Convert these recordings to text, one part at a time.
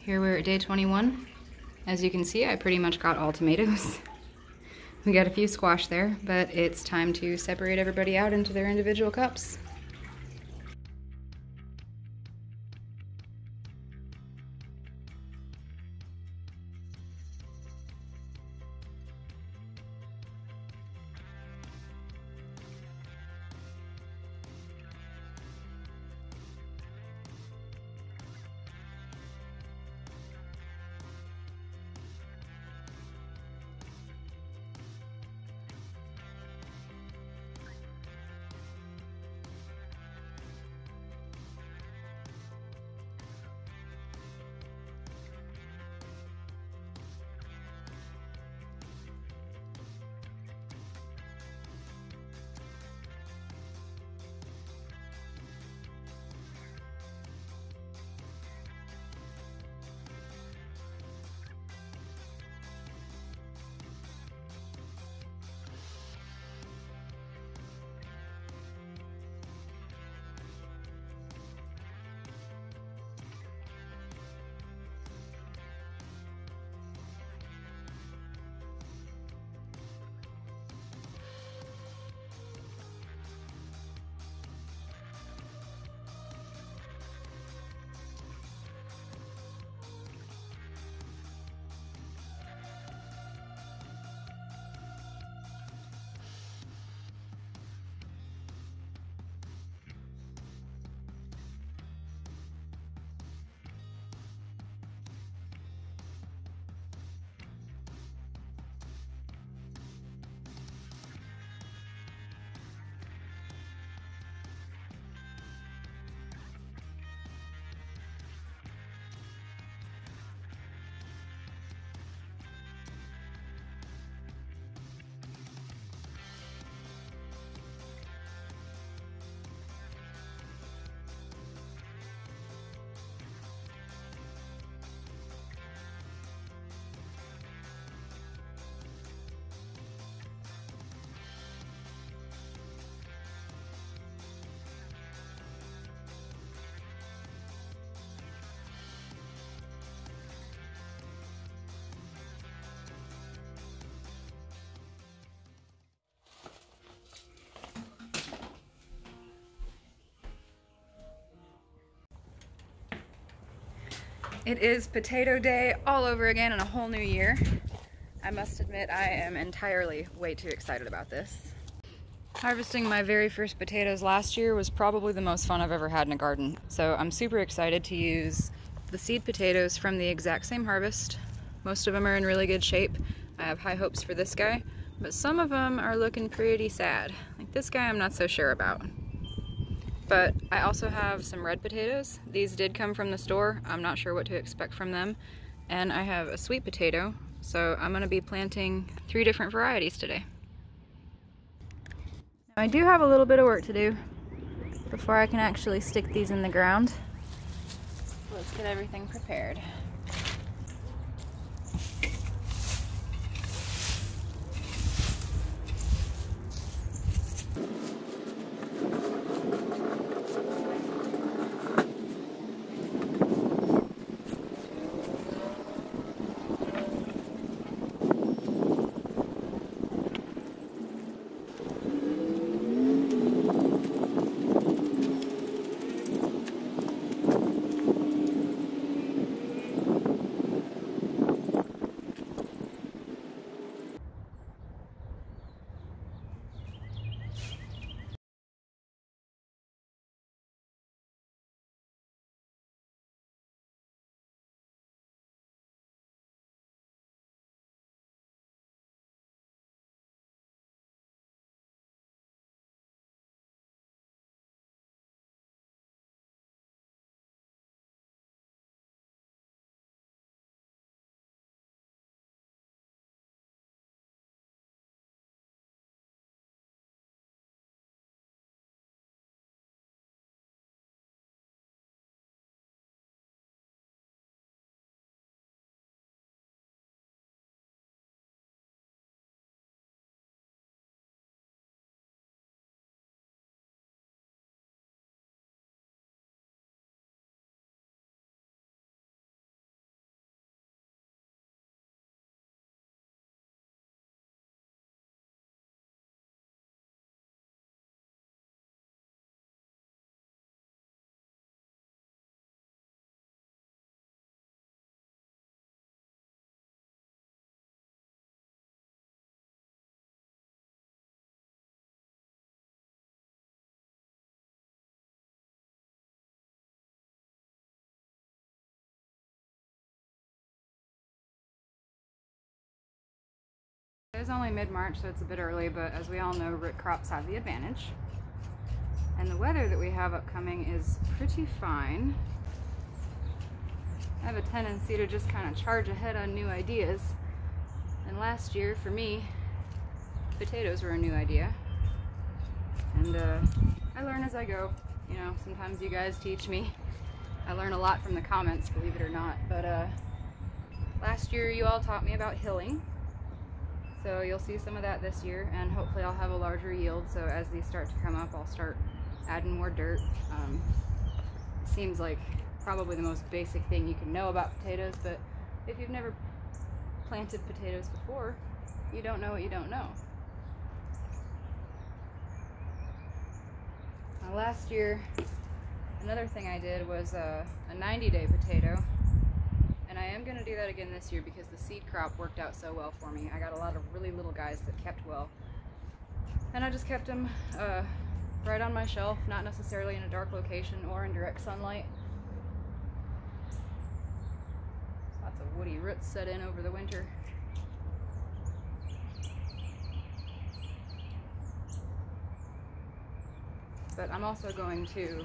Here we're at day 21. As you can see, I pretty much got all tomatoes. We got a few squash there, but it's time to separate everybody out into their individual cups. It is potato day all over again in a whole new year. I must admit I am entirely way too excited about this. Harvesting my very first potatoes last year was probably the most fun I've ever had in a garden. So I'm super excited to use the seed potatoes from the exact same harvest. Most of them are in really good shape. I have high hopes for this guy, but some of them are looking pretty sad. Like this guy I'm not so sure about. But I also have some red potatoes. These did come from the store. I'm not sure what to expect from them. And I have a sweet potato, so I'm gonna be planting 3 different varieties today. Now I do have a little bit of work to do before I can actually stick these in the ground. Let's get everything prepared. is only mid-March, so it's a bit early, but as we all know, root crops have the advantage. And the weather that we have upcoming is pretty fine. I have a tendency to just kind of charge ahead on new ideas. And last year, for me, potatoes were a new idea. And I learn as I go. You know, sometimes you guys teach me. I learn a lot from the comments, believe it or not. But last year you all taught me about hilling. So you'll see some of that this year, and hopefully I'll have a larger yield. So as these start to come up, I'll start adding more dirt. Seems like probably the most basic thing you can know about potatoes, but if you've never planted potatoes before, you don't know what you don't know. Last year, another thing I did was a 90-day potato, and I am going to do that again this year because the seed crop worked out so well for me. I got a lot of really little guys that kept well, and I just kept them right on my shelf, not necessarily in a dark location or in direct sunlight. Lots of woody roots set in over the winter. But I'm also going to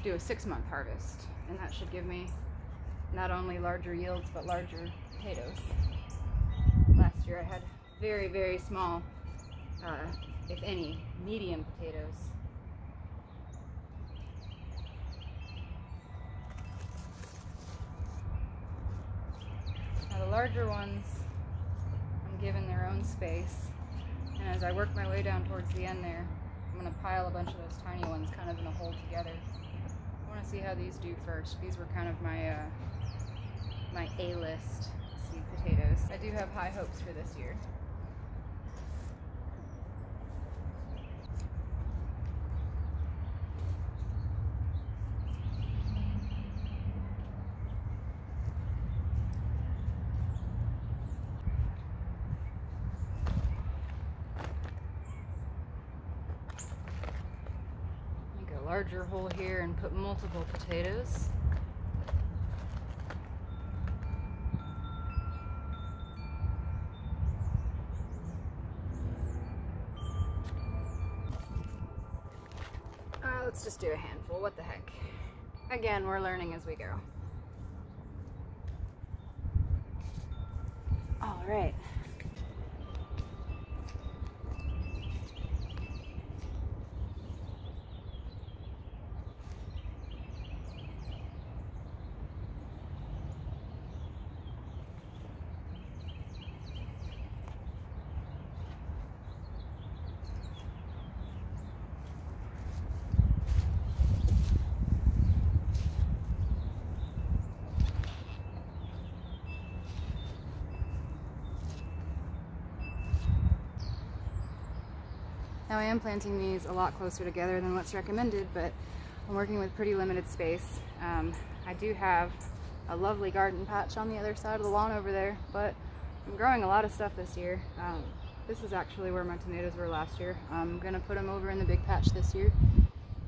do a 6-month harvest, and that should give me not only larger yields but larger potatoes. Last year I had very, very small, if any, medium potatoes. Now the larger ones I'm given their own space, and as I work my way down towards the end there, I'm going to pile a bunch of those tiny ones kind of in a hole together. I want to see how these do first. These were kind of my my A-list seed potatoes. I do have high hopes for this year. Larger hole here and put multiple potatoes. Let's just do a handful, what the heck. Again, we're learning as we go. All right. Now I am planting these a lot closer together than what's recommended, but I'm working with pretty limited space. I do have a lovely garden patch on the other side of the lawn over there, but I'm growing a lot of stuff this year. This is actually where my tomatoes were last year. I'm going to put them over in the big patch this year,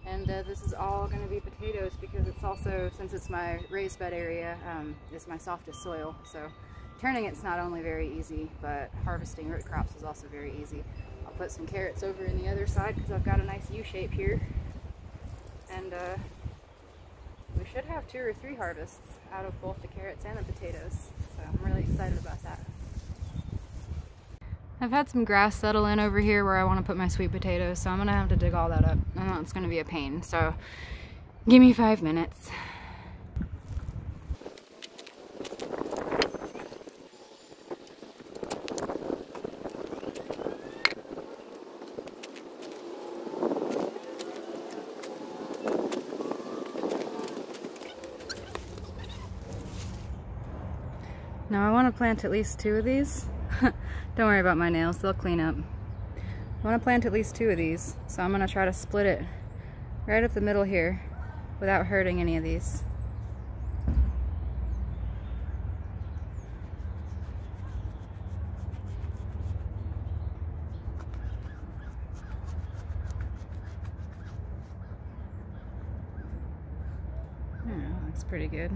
and this is all going to be potatoes because it's also, since it's my raised bed area, it's my softest soil, so turning it's not only very easy, but harvesting root crops is also very easy. I'll put some carrots over in the other side because I've got a nice U-shape here, and we should have 2 or 3 harvests out of both the carrots and the potatoes, so I'm really excited about that. I've had some grass settle in over here where I want to put my sweet potatoes, so I'm going to have to dig all that up. I know it's going to be a pain, so give me 5 minutes. Now I want to plant at least 2 of these. Don't worry about my nails, they'll clean up. I want to plant at least 2 of these, so I'm going to try to split it right up the middle here without hurting any of these. Looks pretty good.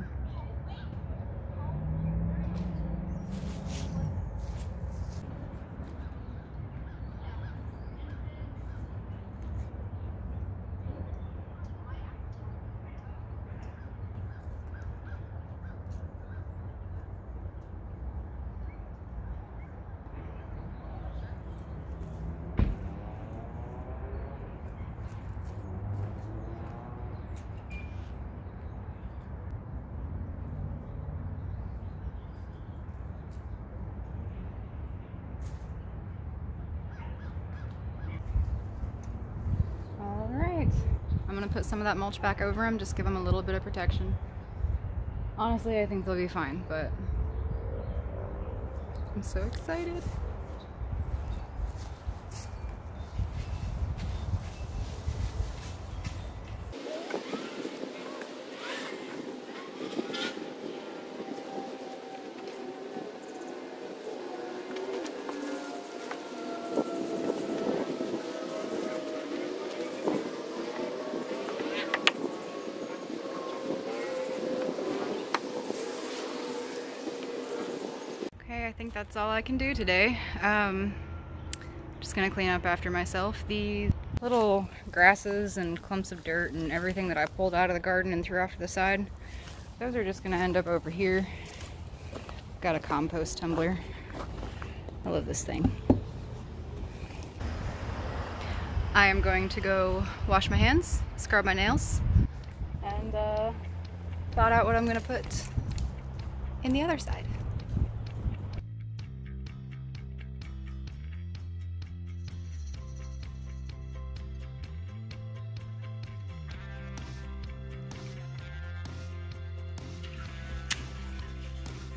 I'm gonna put some of that mulch back over them, just give them a little bit of protection. Honestly, I think they'll be fine, but I'm so excited. Okay, I think that's all I can do today. Just gonna clean up after myself. The little grasses and clumps of dirt and everything that I pulled out of the garden and threw off to the side, those are just gonna end up over here. Got a compost tumbler. I love this thing. I am going to go wash my hands, scrub my nails, and thought out what I'm gonna put in the other side.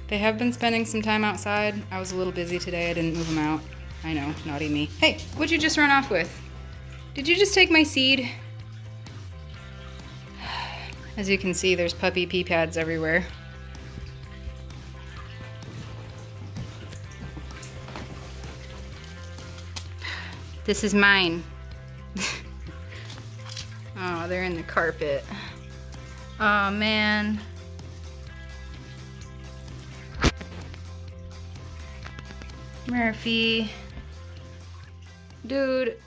They have been spending some time outside. I was a little busy today. I didn't move them out. I know, naughty me. Hey, what'd you just run off with? Did you just take my seed? As you can see, there's puppy pee pads everywhere. This is mine. Oh, they're in the carpet. Oh, man. Murphy. Dude,